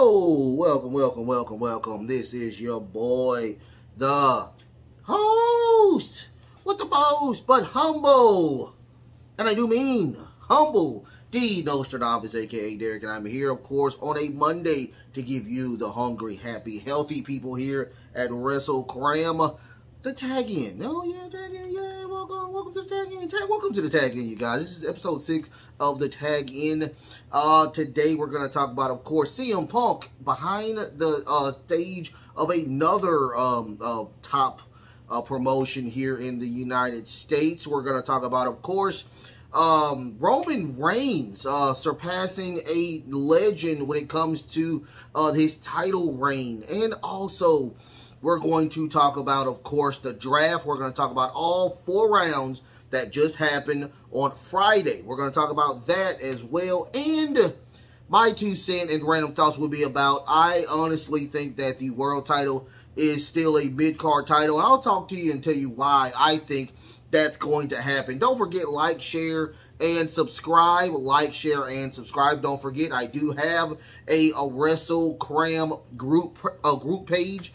Oh, welcome. This is your boy, the host with the most, but humble. And I do mean humble. The Nostradamus, aka Derek, and I'm here, of course, on a Monday to give you the hungry, happy, healthy people here at WrestleCram. The tag in. Oh, yeah, tag in. Yeah, welcome to the tag in. Welcome to the tag in, you guys. This is episode 6 of the tag in. Today, we're going to talk about, of course, CM Punk behind the stage of another top promotion here in the United States. We're going to talk about, of course, Roman Reigns surpassing a legend when it comes to his title reign. And also, we're going to talk about, of course, the draft. We're going to talk about all 4 rounds that just happened on Friday. We're going to talk about that as well. And my 2 cents and random thoughts will be about, I honestly think that the world title is still a mid-card title. And I'll talk to you and tell you why I think that's going to happen. Don't forget, like, share, and subscribe. Like, share, and subscribe. Don't forget, I do have a WrestleCram group page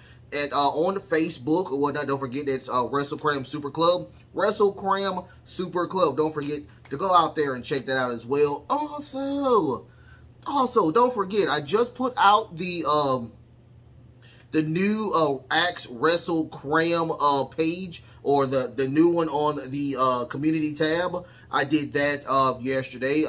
on Facebook or whatnot. Don't forget, it's WrestleCram Super Club. WrestleCram Super Club. Don't forget to go out there and check that out as well. Also, don't forget, I just put out the new Axe WrestleCram page, or the new one on the community tab. I did that yesterday,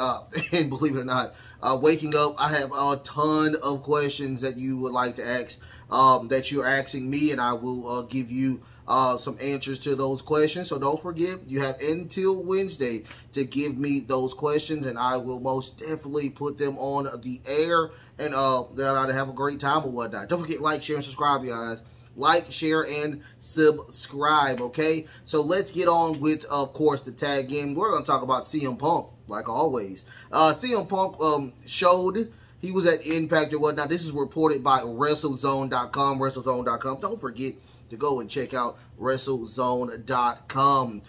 and believe it or not, waking up, I have a ton of questions that you would like to ask, that you're asking me, and I will give you some answers to those questions. So don't forget, you have until Wednesday to give me those questions, and I will most definitely put them on the air, and they'll have a great time or whatnot. Don't forget, like, share, and subscribe, guys. Like, share, and subscribe, okay? So let's get on with, of course, the tag in. We're going to talk about CM Punk, like always. CM Punk showed he was at Impact or whatnot. This is reported by WrestleZone.com, WrestleZone.com. Don't forget to go and check out WrestleZone.com.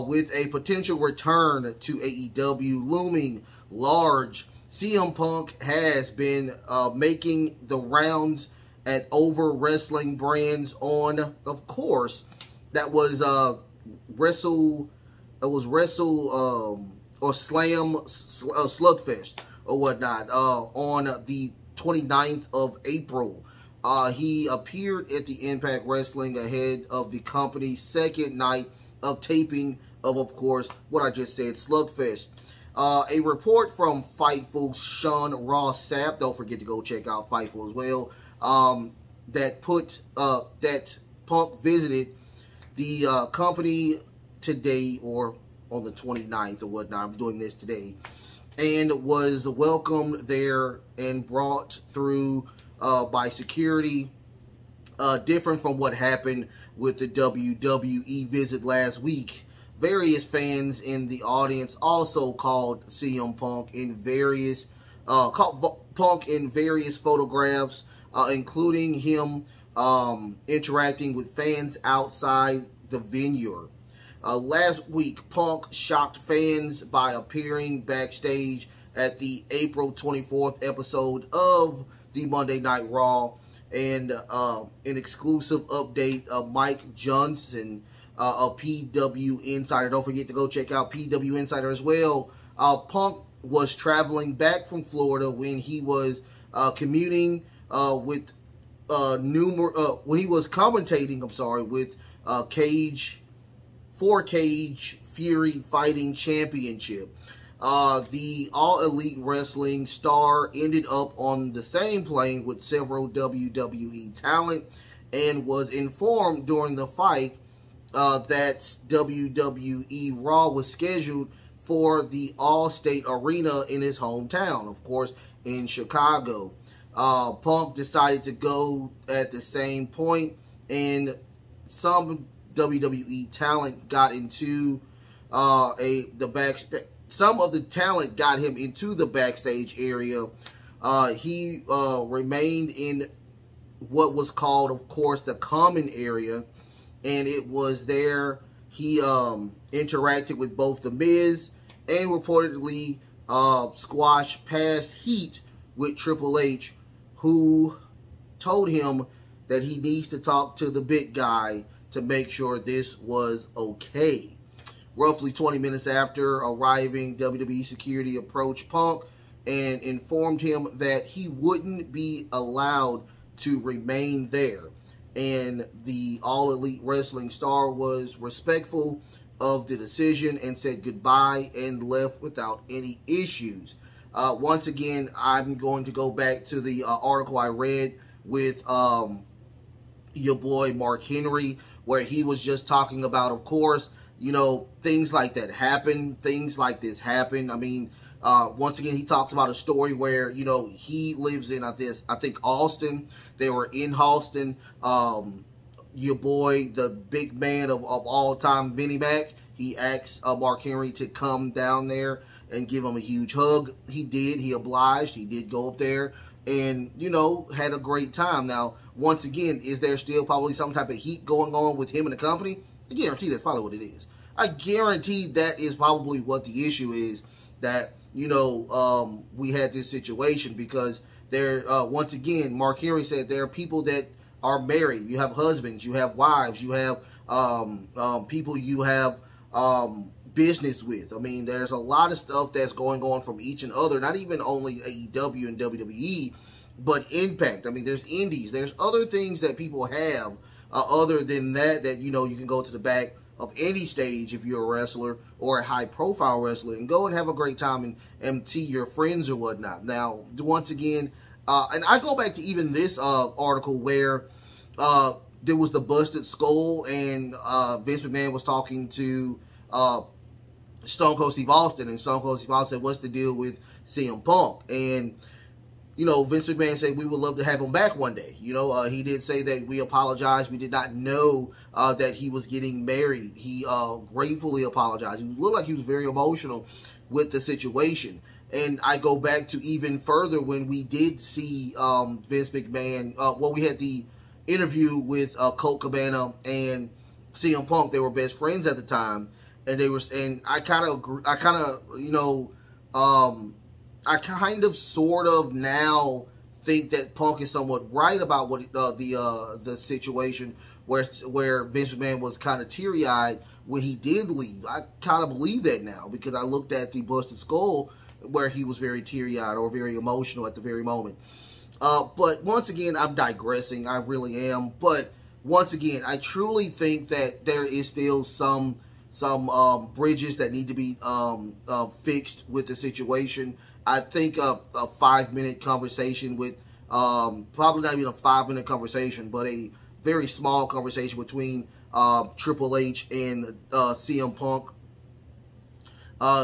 With a potential return to AEW looming large, CM Punk has been making the rounds at over wrestling brands on, of course, that was Slam Slugfest or whatnot on the 29th of April. He appeared at the Impact Wrestling ahead of the company's second night of taping of course, what I just said, Slugfest. A report from Fightful's Sean Ross Sapp, don't forget to go check out Fightful as well, that Punk visited the company today, or on the 29th or whatnot. I'm doing this today, and was welcomed there and brought through by security, different from what happened with the WWE visit last week. Various fans in the audience also called CM Punk in various photographs, including him interacting with fans outside the venue. Last week, Punk shocked fans by appearing backstage at the April 24th episode of the Monday Night Raw, and an exclusive update of Mike Johnson, a PW Insider. Don't forget to go check out PW Insider as well. Punk was traveling back from Florida when he was commuting with when he was commentating, with Cage Fury Fighting Championship. The All Elite Wrestling star ended up on the same plane with several WWE talent, and was informed during the fight that WWE Raw was scheduled for the Allstate Arena in his hometown, of course, in Chicago. Punk decided to go at the same point, and some WWE talent got into some of the talent got him into the backstage area. He remained in what was called, of course, the common area, and it was there he interacted with both The Miz and reportedly squashed past heat with Triple H who told him that he needs to talk to the big guy to make sure this was okay. Roughly 20 minutes after arriving, WWE security approached Punk and informed him that he wouldn't be allowed to remain there. And the All Elite Wrestling star was respectful of the decision and said goodbye and left without any issues. Once again, I'm going to go back to the article I read with your boy Mark Henry, where he was just talking about, of course, you know, things like that happen. Things like this happen. I mean, once again, he talks about a story where, you know, he lives in, I think, Austin. They were in Austin. Your boy, the big man of all time, Vinnie Mac, he asked Mark Henry to come down there and give him a huge hug. He did. He obliged. He did go up there and, you know, had a great time. Now, once again, is there still probably some type of heat going on with him and the company? I guarantee that's probably what it is. I guarantee that is probably what the issue is, that, you know, we had this situation because there, once again, Mark Henry said there are people that are married. You have husbands, you have wives, you have people you have business with. I mean, there's a lot of stuff that's going on from each and other, not even only AEW and WWE, but Impact. I mean, there's indies, there's other things that people have other than that, you know, you can go to the back of any stage if you're a wrestler or a high-profile wrestler and go and have a great time and see your friends or whatnot. Now, once again, and I go back to even this article where there was the busted skull and Vince McMahon was talking to Stone Cold Steve Austin, and Stone Cold Steve Austin said, what's the deal with CM Punk? And, you know, Vince McMahon said, we would love to have him back one day. You know, he did say that we apologize. We did not know that he was getting married. He gratefully apologized. He looked like he was very emotional with the situation. And I go back to even further when we did see Vince McMahon, we had the interview with Colt Cabana and CM Punk. They were best friends at the time. And they were, and I kind of, you know, I kind of sort of now think that Punk is somewhat right about what the situation where Vince McMahon was kind of teary-eyed when he did leave. I kind of believe that now because I looked at the busted skull where he was very teary-eyed or very emotional at the very moment. But once again, I'm digressing. I really am. But once again, I truly think that there is still some bridges that need to be fixed with the situation. I think a 5-minute conversation with, probably not even a 5-minute conversation, but a very small conversation between Triple H and CM Punk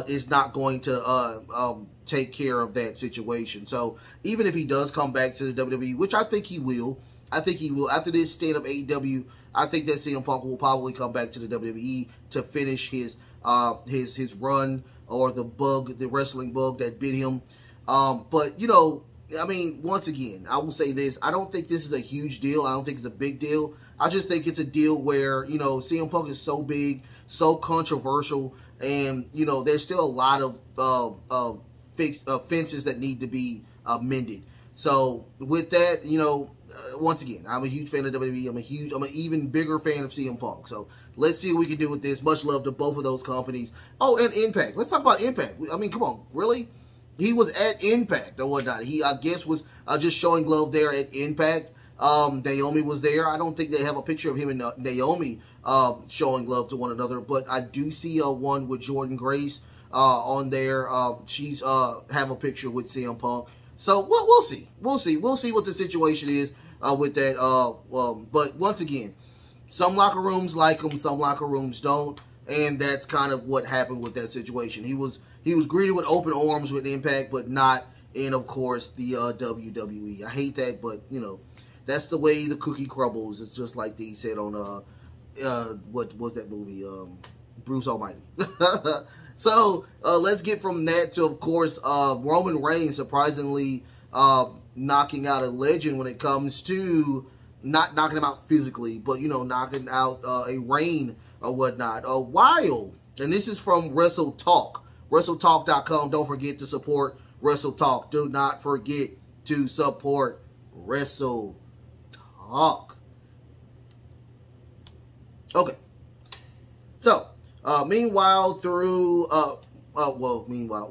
is not going to take care of that situation. So even if he does come back to the WWE, which I think he will, after this stint of AEW, I think that CM Punk will probably come back to the WWE to finish his run, or the wrestling bug that bit him. But, you know, I mean, once again, I will say this. I don't think this is a huge deal. I don't think it's a big deal. I just think it's a deal where, you know, CM Punk is so big, so controversial, and, you know, there's still a lot of fences that need to be mended. So, with that, you know, once again, I'm a huge fan of WWE. I'm an even bigger fan of CM Punk. So let's see what we can do with this. Much love to both of those companies. Oh, and Impact. Let's talk about Impact. I mean, come on, really? He was at Impact or whatnot. He, I guess, was just showing love there at Impact. Naomi was there. I don't think they have a picture of him and Naomi showing love to one another, but I do see one with Jordan Grace on there. She's have a picture with CM Punk. So we'll see. We'll see what the situation is with that. But once again, some locker rooms like him, some locker rooms don't, and that's kind of what happened with that situation. He was greeted with open arms with Impact, but not in, of course, the WWE. I hate that, but you know, that's the way the cookie crumbles. It's just like they said on what was that movie? Bruce Almighty. So, let's get from that to, of course, Roman Reigns surprisingly knocking out a legend when it comes to not knocking him out physically, but, you know, knocking out a Reign or whatnot. Wild. And this is from Wrestle Talk. WrestleTalk.com. Don't forget to support Wrestle Talk. Do not forget to support Wrestle Talk. Okay. So, meanwhile,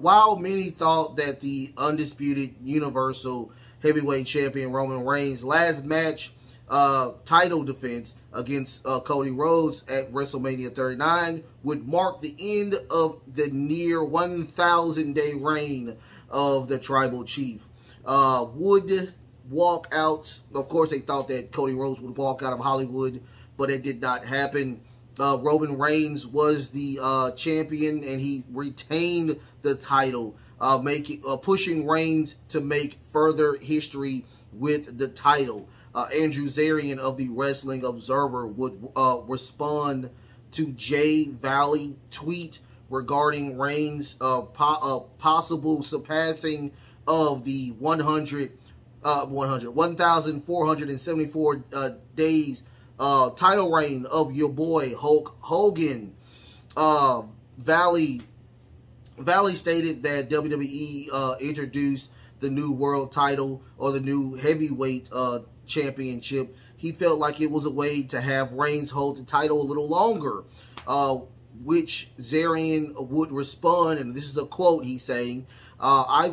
while many thought that the undisputed Universal Heavyweight Champion Roman Reigns' last match title defense against Cody Rhodes at WrestleMania 39 would mark the end of the near 1,000-day reign of the Tribal Chief, would walk out. Of course, they thought that Cody Rhodes would walk out of Hollywood, but it did not happen. Roman Reigns was the champion, and he retained the title, pushing Reigns to make further history with the title. Andrew Zarian of the Wrestling Observer would respond to Jay Valley tweet regarding Reigns' possible surpassing of the 1,474 days title reign of your boy Hulk Hogan. Valley stated that WWE introduced the new world title, or the new heavyweight championship. He felt like it was a way to have Reigns hold the title a little longer, which Zarian would respond, and this is a quote he's saying, I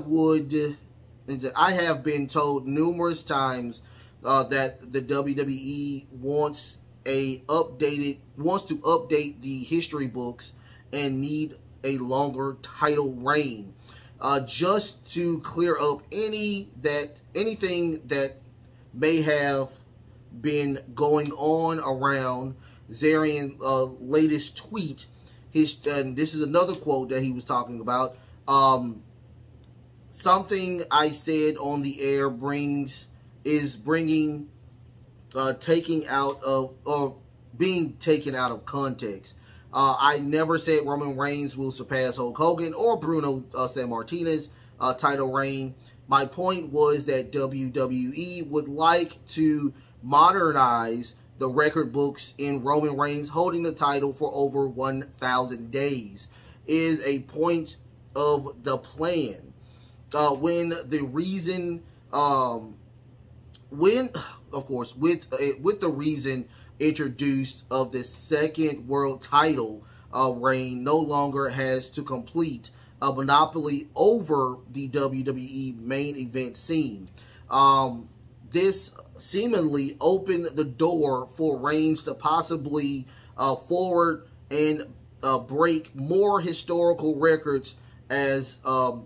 have been told numerous times that the WWE wants to update the history books and need a longer title reign, just to clear up anything that may have been going on around. Zarian's latest tweet, and this is another quote that he was talking about. Something I said on the air being taken out of context. I never said Roman Reigns will surpass Hulk Hogan or Bruno Sammartino's title reign. My point was that WWE would like to modernize the record books in Roman Reigns holding the title for over 1,000 days is a point of the plan. With the reason introduced of the second world title reign no longer has to complete a monopoly over the WWE main event scene. This seemingly opened the door for Reigns to possibly forward and break more historical records, as of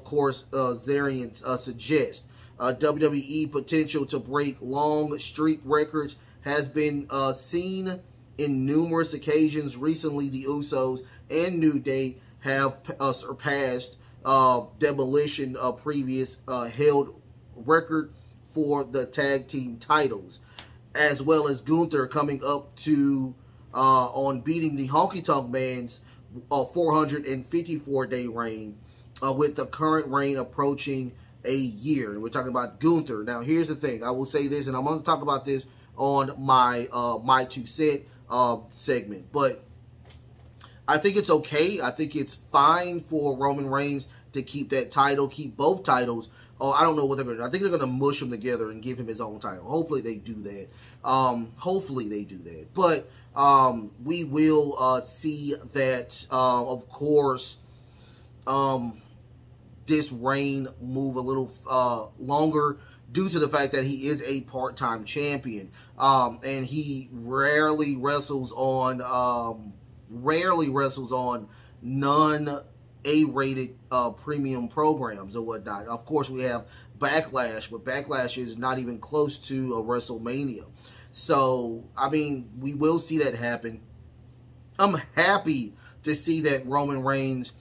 course Zarian suggests. WWE potential to break long streak records has been seen in numerous occasions. Recently, the Usos and New Day have surpassed Demolition previous held record for the tag team titles, as well as Gunther coming up to on beating the Honky Tonk Man's 454-day reign, with the current reign approaching a year. We're talking about Gunther. Now, here's the thing. I will say this, and I'm going to talk about this on my my 2 cent segment, but I think it's okay. I think it's fine for Roman Reigns to keep that title, keep both titles. I don't know what they're going to do. I think they're going to mush them together and give him his own title. Hopefully they do that. But we will see that, of course, this reign move a little longer due to the fact that he is a part-time champion. And he rarely wrestles on non-A-rated premium programs or whatnot. Of course, we have Backlash, but Backlash is not even close to a WrestleMania. So, I mean, we will see that happen. I'm happy to see that Roman Reigns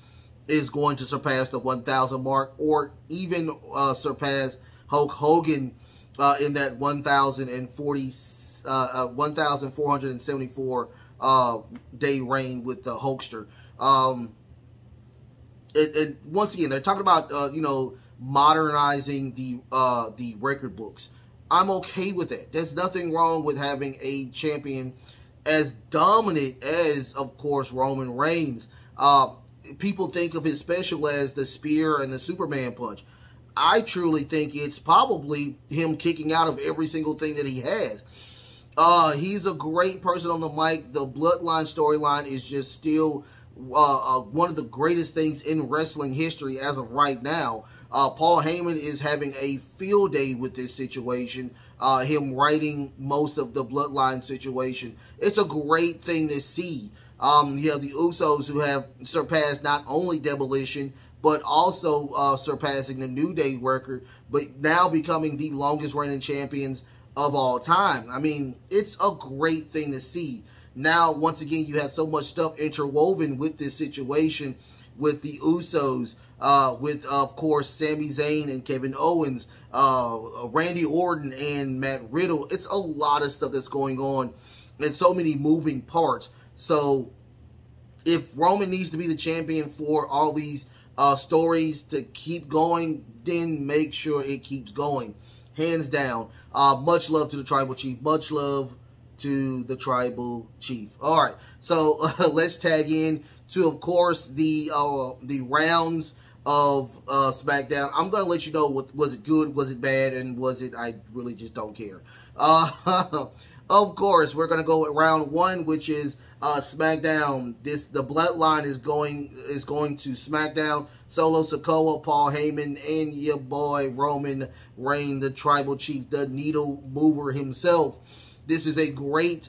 is going to surpass the 1,000 mark, or even surpass Hulk Hogan in that 1,474 day reign with the Hulkster. Once again, they're talking about modernizing the record books. I'm okay with that. There's nothing wrong with having a champion as dominant as, of course, Roman Reigns. People think of his special as the spear and the Superman punch. I truly think it's probably him kicking out of every single thing that he has. He's a great person on the mic. The Bloodline storyline is just still one of the greatest things in wrestling history as of right now. Paul Heyman is having a field day with this situation. Him writing most of the Bloodline situation. It's a great thing to see. You have the Usos, who have surpassed not only Demolition, but also surpassing the New Day record, but now becoming the longest reigning champions of all time. I mean, it's a great thing to see. Now, once again, you have so much stuff interwoven with this situation with the Usos, with, of course, Sami Zayn and Kevin Owens, Randy Orton and Matt Riddle. It's a lot of stuff that's going on and so many moving parts. So, if Roman needs to be the champion for all these stories to keep going, then make sure it keeps going. Hands down. Much love to the Tribal Chief. Much love to the Tribal Chief. All right, so let's tag in to, of course, the rounds of SmackDown. I'm gonna let you know, was it good, was it bad, and was it? I really just don't care. Of course, we're gonna go at round one, which is SmackDown. The Bloodline is going to SmackDown. Solo Sikoa, Paul Heyman, and your boy Roman Reigns, the Tribal Chief, the Needle Mover himself. This is a great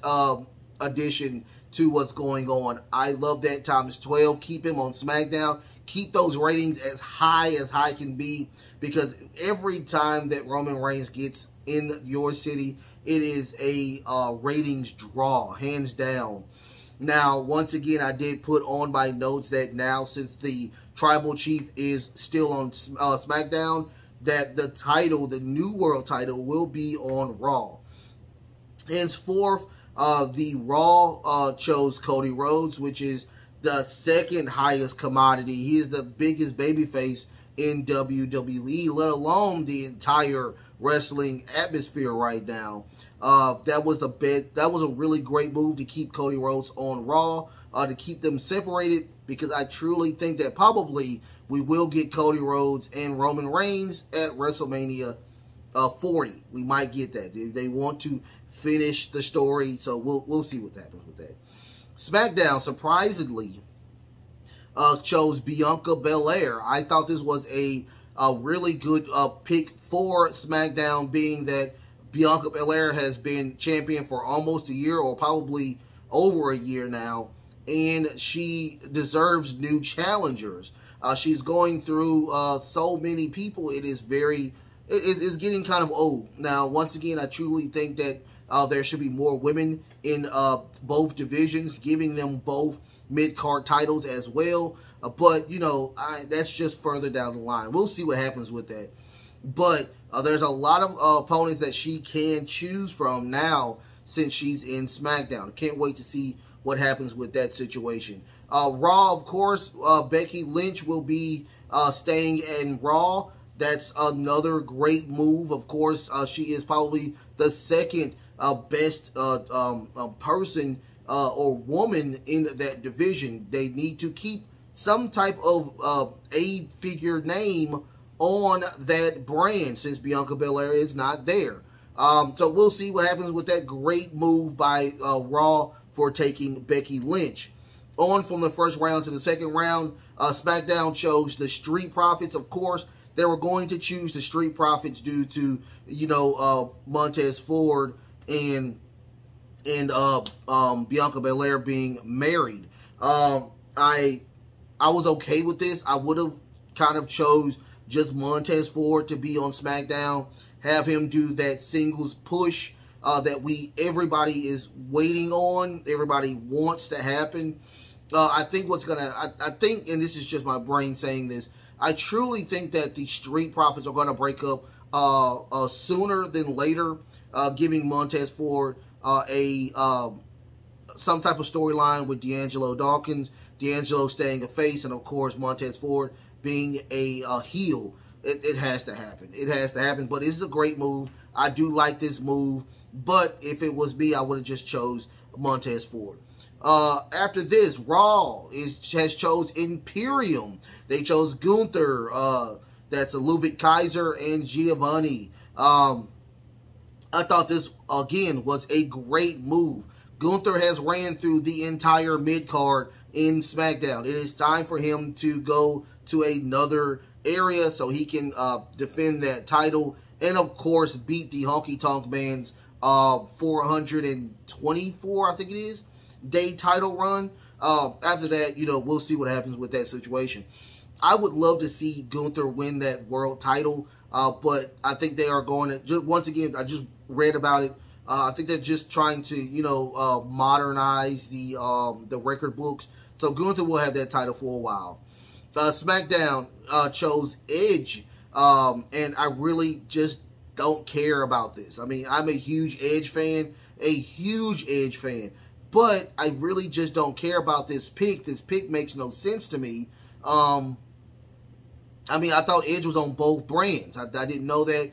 addition to what's going on. I love that times 12. Keep him on SmackDown. Keep those ratings as high can be, because every time that Roman Reigns gets in your city, it is a ratings draw, hands down. Now, once again, I did put on my notes that now, since the Tribal Chief is still on SmackDown, that the title, the New World title, will be on Raw. Henceforth, the Raw chose Cody Rhodes, which is the second highest commodity. He is the biggest babyface in WWE, let alone the entire wrestling atmosphere right now. That was a really great move to keep Cody Rhodes on Raw, to keep them separated, because I truly think that probably we will get Cody Rhodes and Roman Reigns at WrestleMania 40. We might get that. They want to finish the story, so we'll see what happens with that. SmackDown, surprisingly, chose Bianca Belair. I thought this was a really good pick for SmackDown, being that Bianca Belair has been champion for almost a year, or probably over a year now, and she deserves new challengers. She's going through so many people. It is it's getting kind of old. Now, once again, I truly think that there should be more women in both divisions, giving them both mid-card titles as well. But, you know, that's just further down the line. We'll see what happens with that. But there's a lot of opponents that she can choose from now since she's in SmackDown. Can't wait to see what happens with that situation. Raw, of course, Becky Lynch will be staying in Raw. That's another great move. Of course, she is probably the second best person or woman in that division. They need to keep some type of A-figure name on that brand, since Bianca Belair is not there. So we'll see what happens with that great move by Raw for taking Becky Lynch. On from the first round to the second round, SmackDown chose the Street Profits. Of course, they were going to choose the Street Profits due to, you know, Montez Ford and Bianca Belair being married. I was okay with this. I would have kind of chose just Montez Ford to be on SmackDown, have him do that singles push that everybody is waiting on, everybody wants to happen. I think I think, and this is just my brain saying this, I truly think that the Street Profits are going to break up sooner than later, giving Montez Ford some type of storyline with D'Angelo Dawkins, D'Angelo staying a face, and of course Montez Ford being a heel. It has to happen. It has to happen. But it's a great move. I do like this move. But if it was me, I would have just chose Montez Ford. After this, Raw has chose Imperium. They chose Gunther. That's Ludwig Kaiser and Giovanni. I thought this, again, was a great move. Gunther has ran through the entire mid-card in SmackDown. It is time for him to go to another area so he can defend that title and, of course, beat the Honky Tonk Man's 424, I think it is, day title run. After that, you know, we'll see what happens with that situation. I would love to see Gunther win that world title, but I think they are going to, just, once again, I just read about it. I think they're just trying to, you know, modernize the record books. So Gunther will have that title for a while. SmackDown chose Edge, and I really just don't care about this. I mean, I'm a huge Edge fan, but I really just don't care about this pick. This pick makes no sense to me. I mean, I thought Edge was on both brands. I didn't know that.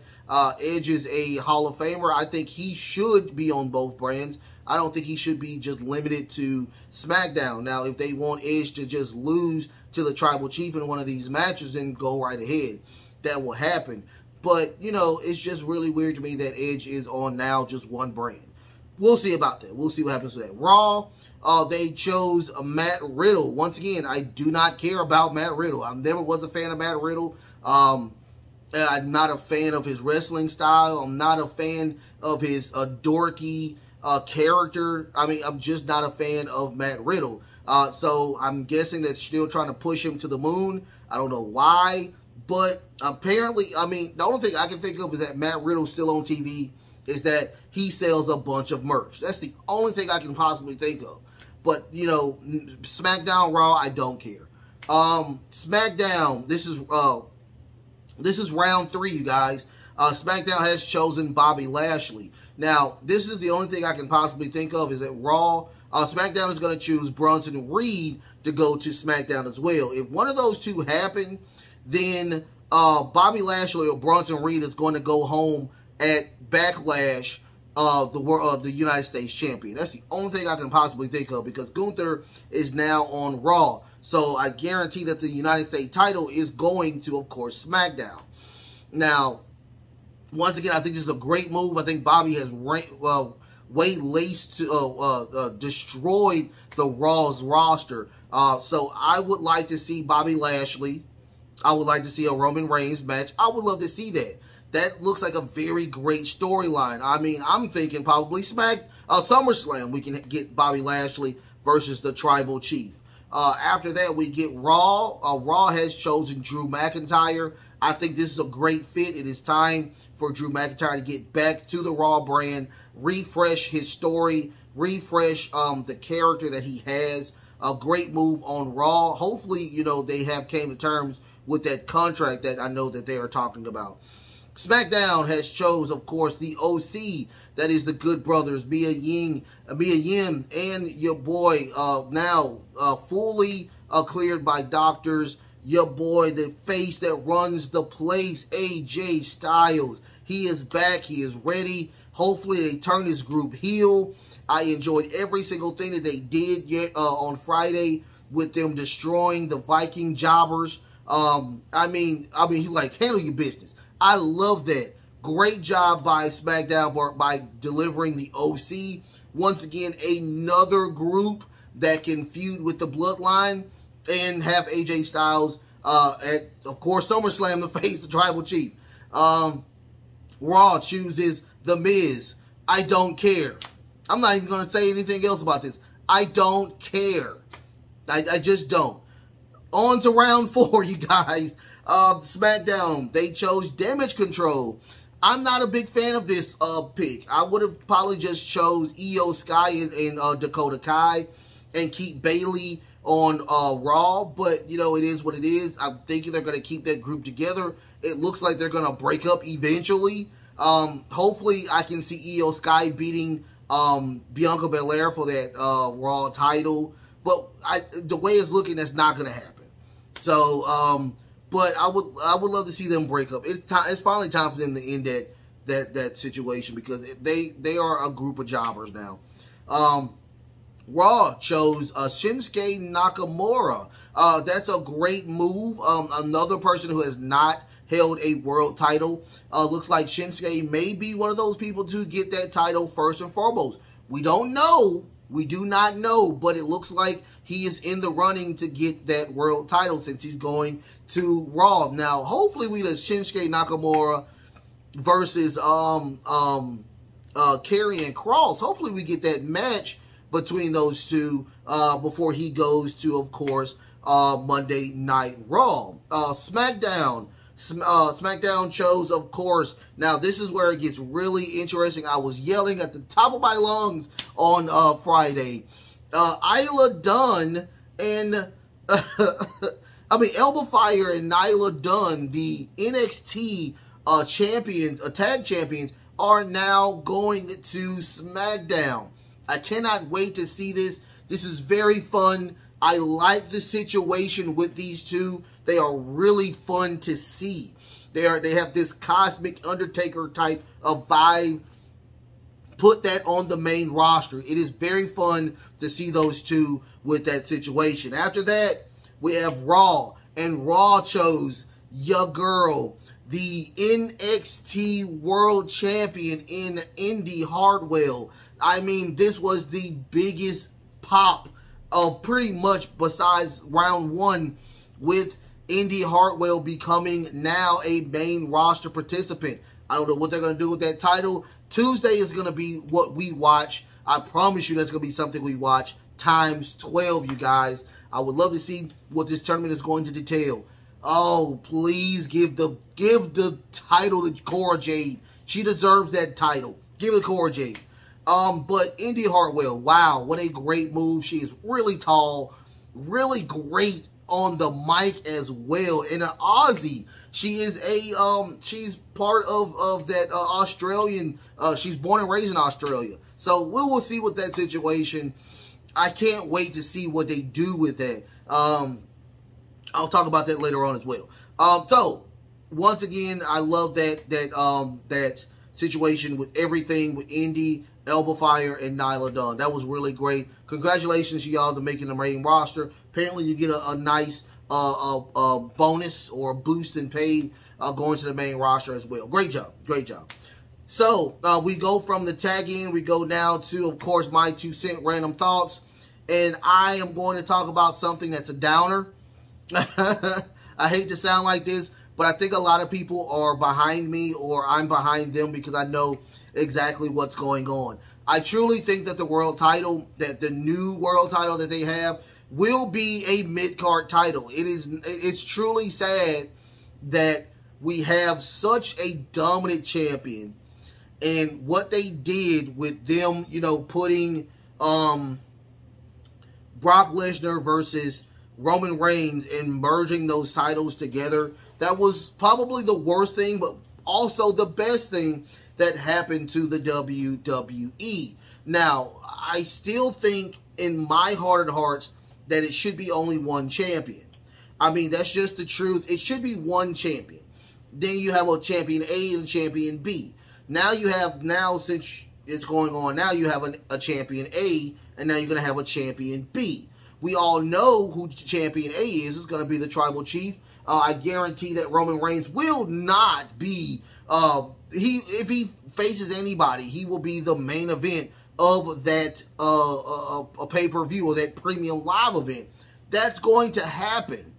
Edge is a Hall of Famer. I think he should be on both brands. I don't think he should be just limited to SmackDown. Now, if they want Edge to just lose to the Tribal Chief in one of these matches, then go right ahead. That will happen. But, you know, it's just really weird to me that Edge is on now just one brand. We'll see about that. We'll see what happens with that. Raw, they chose Matt Riddle. Once again, I do not care about Matt Riddle. I never was a fan of Matt Riddle. I'm not a fan of his wrestling style. I'm not a fan of his dorky character. I mean, I'm just not a fan of Matt Riddle. So I'm guessing that's still trying to push him to the moon. I don't know why. But apparently, I mean, the only thing I can think of is that Matt Riddle's still on TV, is that he sells a bunch of merch. That's the only thing I can possibly think of. But, you know, SmackDown, Raw, I don't care. SmackDown, this is round 3, you guys. SmackDown has chosen Bobby Lashley. Now, this is the only thing I can possibly think of, is that Raw, SmackDown is going to choose Bronson Reed to go to SmackDown as well. If one of those two happen, then Bobby Lashley or Bronson Reed is going to go home at Backlash, the United States champion. That's the only thing I can possibly think of, because Gunther is now on Raw. So I guarantee that the United States title is going to, of course, SmackDown. Now, once again, I think this is a great move. I think Bobby has destroyed the Raw's roster. So I would like to see Bobby Lashley. I would like to see a Roman Reigns match. I would love to see that. That looks like a very great storyline. I mean, I'm thinking probably SummerSlam, we can get Bobby Lashley versus the Tribal Chief. After that, we get Raw. Raw has chosen Drew McIntyre. I think this is a great fit. It is time for Drew McIntyre to get back to the Raw brand, refresh his story, refresh the character that he has. A great move on Raw. Hopefully, you know, they have came to terms with that contract that I know that they are talking about. SmackDown has chose, of course, the OC. That is the Good Brothers, Mia Yim, and your boy, now fully cleared by doctors. Your boy, the face that runs the place, AJ Styles. He is back. He is ready. Hopefully, they turn this group heel. I enjoyed every single thing that they did on Friday with them destroying the Viking jobbers. I mean, he's like, handle your business. I love that. Great job by SmackDown by delivering the OC. Once again, another group that can feud with the Bloodline and have AJ Styles at, of course, SummerSlam to face the Tribal Chief. Raw chooses The Miz. I don't care. I'm not even going to say anything else about this. I don't care. I just don't. On to round 4, you guys. SmackDown, they chose Damage Control. I'm not a big fan of this pick. I would have probably just chose Io Sky and Dakota Kai and keep Bayley on Raw. But, you know, it is what it is. I'm thinking they're going to keep that group together. It looks like they're going to break up eventually. Hopefully, I can see Io Sky beating Bianca Belair for that Raw title. But the way it's looking, that's not going to happen. So, but I would love to see them break up. It's finally time for them to end that situation, because they are a group of jobbers now. Raw chose Shinsuke Nakamura. That's a great move. Another person who has not held a world title. Looks like Shinsuke may be one of those people to get that title first and foremost. We don't know. We do not know, but it looks like he is in the running to get that world title since he's going to Raw. Now, hopefully we get Shinsuke Nakamura versus Karrion Kross. Hopefully we get that match between those two before he goes to, of course, Monday Night Raw. SmackDown. SmackDown chose, of course. Now, this is where it gets really interesting. I was yelling at the top of my lungs on Friday. Isla Dunn and... Elba Fire and Nyla Dunn, the NXT tag champions, are now going to SmackDown. I cannot wait to see this. This is very fun. I like the situation with these two. They are really fun to see. They have this Cosmic Undertaker type of vibe. Put that on the main roster. It is very fun to see those two with that situation. After that, we have Raw. And Raw chose your girl, the NXT World Champion in Indy Hartwell. I mean, this was the biggest pop of pretty much besides round one, with Indy Hartwell becoming now a main roster participant. I don't know what they're going to do with that title. Tuesday is going to be what we watch. I promise you that's going to be something we watch times 12, you guys. I would love to see what this tournament is going to detail. Oh, please give the title to Cora Jade. She deserves that title. Give it to Cora Jade. But Indy Hartwell, wow, what a great move. She is really tall, really great on the mic as well. And an Aussie. She is she's part of that Australian, she's born and raised in Australia. So we will see what that situation. I can't wait to see what they do with that. I'll talk about that later on as well. So once again, I love that situation with everything with Indy, Elba Fire, and Nyla Dunn. That was really great. Congratulations to y'all to making the main roster. Apparently, you get a nice bonus or boost in pay going to the main roster as well. Great job. Great job. So, we go from the tag-in, we go now to, of course, my 2 cent random thoughts. And I am going to talk about something that's a downer. I hate to sound like this, but I think a lot of people are behind me or I'm behind them because I know exactly what's going on. I truly think that the world title, that the new world title that they have, will be a mid-card title. It's truly sad that we have such a dominant champion. And what they did with them, you know, putting Brock Lesnar versus Roman Reigns and merging those titles together, that was probably the worst thing, but also the best thing that happened to the WWE. Now, I still think in my heart of hearts that it should be only one champion. I mean, that's just the truth. It should be one champion. Then you have a champion A and a champion B. Now you have, since it's going on, now you have a champion A, and now you're going to have a champion B. We all know who champion A is. It's going to be the tribal chief. I guarantee that Roman Reigns will not be, if he faces anybody, he will be the main event of that a pay-per-view or that premium live event. That's going to happen.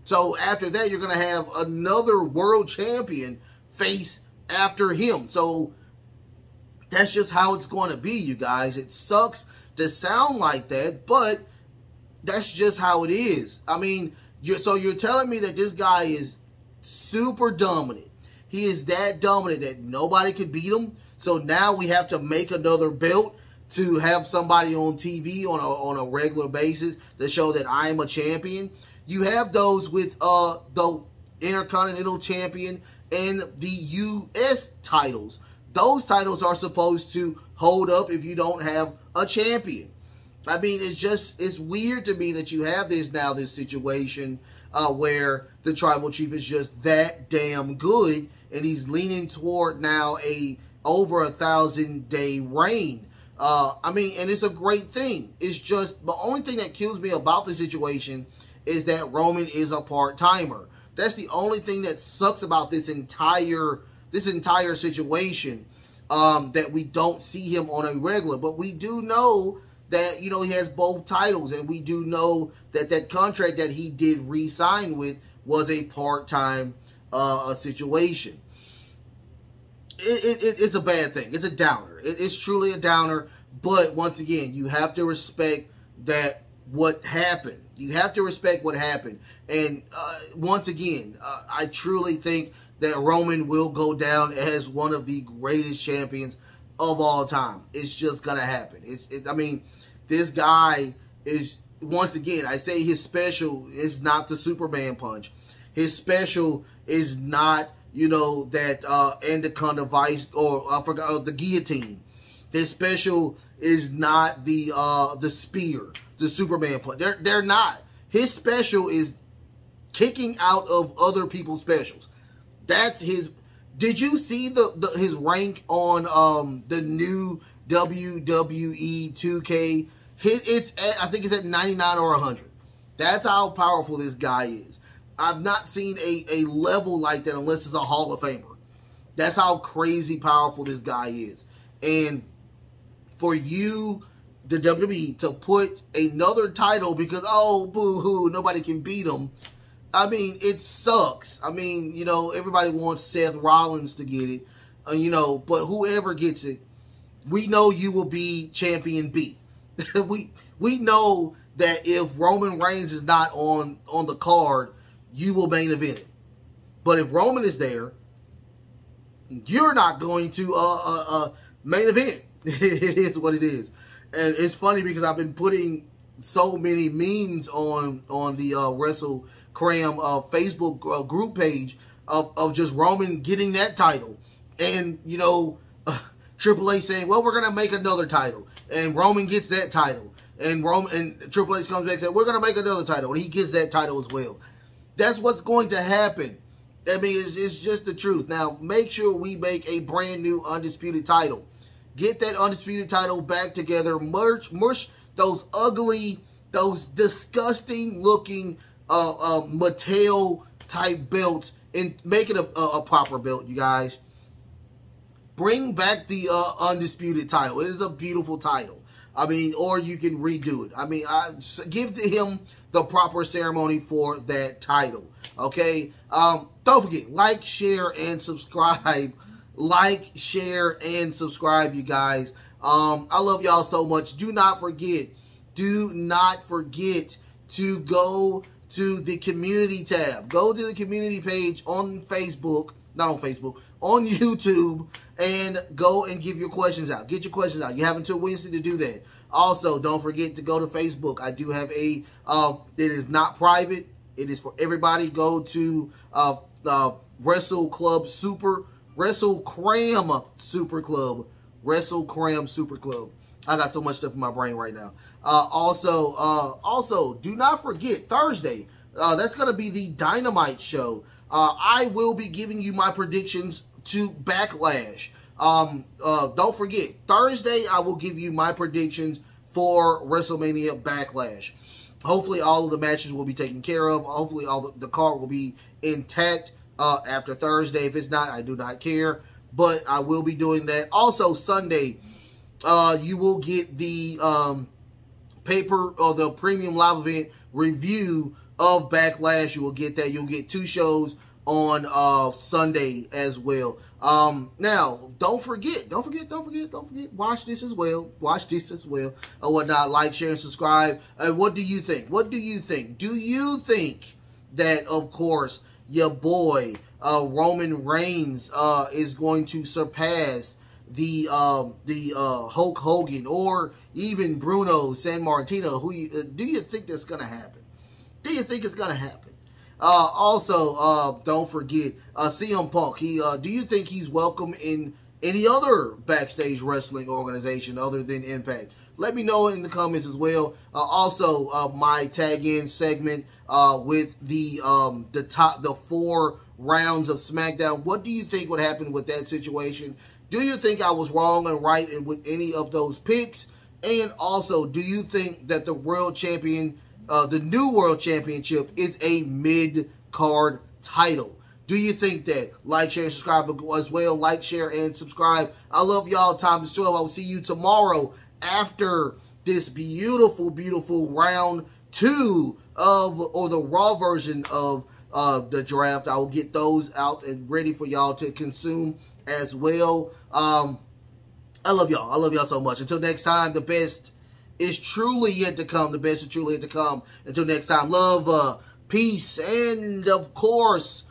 So after that, you're going to have another world champion face after him. So that's just how it's going to be, you guys. It sucks to sound like that, but that's just how it is. I mean, you're telling me that this guy is super dominant. He is that dominant that nobody could beat him. So now we have to make another belt to have somebody on TV on a regular basis to show that I am a champion. You have those with the Intercontinental Champion and the U.S. titles. Those titles are supposed to hold up if you don't have a champion. I mean, it's weird to me that you have this situation where the tribal chief is just that damn good, and he's leaning toward now over 1,000-day reign. I mean, and it's a great thing. It's just the only thing that kills me about the situation is that Roman is a part-timer. That's the only thing that sucks about this entire situation, that we don't see him on a regular. But we do know that, you know, he has both titles, and we do know that that contract that he did re-sign with was a part-time situation. It's a bad thing. It's a downer. It's truly a downer. But once again, you have to respect that what happened. You have to respect what happened. And once again, I truly think that Roman will go down as one of the greatest champions of all time. It's just going to happen. I mean, this guy is, once again, I say his special is not the Superman punch. His special is not, you know, that Anaconda Vice, or I forgot, the guillotine. His special is not the spear, the Superman punch. They're not. His special is kicking out of other people's specials. That's his. Did you see his rank on the new WWE 2K? I think it's at 99 or 100. That's how powerful this guy is. I've not seen a level like that unless it's a Hall of Famer. That's how crazy powerful this guy is. And for you, the WWE, to put another title because, oh, boo-hoo, nobody can beat him, I mean, it sucks. I mean, you know, everybody wants Seth Rollins to get it, you know, but whoever gets it, we know you will be Champion B. we know that if Roman Reigns is not on the card, you will main event it. But if Roman is there, you're not going to main event. It is what it is. And it's funny because I've been putting so many memes on the Wrestle Cram Facebook group page of just Roman getting that title. And, you know, Triple H saying, well, we're going to make another title. And Roman gets that title. And Triple H comes back and says, we're going to make another title. And he gets that title as well. That's what's going to happen. I mean, it's just the truth. Now, make sure we make a brand new Undisputed title. Get that Undisputed title back together. Mush those ugly, those disgusting looking Mattel type belts and make it a proper belt, you guys. Bring back the Undisputed title. It is a beautiful title. I mean, or you can redo it. I mean, give him the proper ceremony for that title. Okay? Don't forget, like, share, and subscribe. Like, share, and subscribe, you guys. I love y'all so much. Do not forget to go to the community tab. Go to the community page on Facebook, not on Facebook, on YouTube, and go and give your questions out. Get your questions out. You have until Wednesday to do that. Also, don't forget to go to Facebook. I do have a, it is not private. It is for everybody. Go to Wrestle Cram Super Club. Wrestle Cram Super Club. I got so much stuff in my brain right now. Also, do not forget, Thursday, that's going to be the Dynamite show. I will be giving you my predictions to Backlash. Don't forget, Thursday, I will give you my predictions for WrestleMania Backlash. Hopefully, all of the matches will be taken care of. Hopefully, all the card will be intact after Thursday. If it's not, I do not care. But I will be doing that. Also, Sunday, you will get the paper or the premium live event review of Backlash. You will get that. You'll get 2 shows on Sunday as well. Now, don't forget, watch this as well. Or whatnot. Like, share, and subscribe. What do you think? Do you think that, of course, your boy Roman Reigns is going to surpass the Hulk Hogan or even Bruno Sammartino? Do you think that's going to happen? Do you think it's going to happen? Also, don't forget CM Punk. Do you think he's welcome in any other backstage wrestling organization other than Impact? Let me know in the comments as well. Also, my tag-in segment with the 4 rounds of SmackDown. What do you think would happen with that situation? Do you think I was wrong and right with any of those picks? And also, do you think that the world champion, the new world championship, is a mid-card title. Do you think that? Like, share, and subscribe as well. Like, share, and subscribe. I love y'all. Time is 12. I will see you tomorrow after this beautiful, beautiful round 2 of, or the raw version of the draft. I will get those out and ready for y'all to consume as well. I love y'all. I love y'all so much. Until next time, the best is truly yet to come. The best is truly yet to come. Until next time, love, peace, and of course,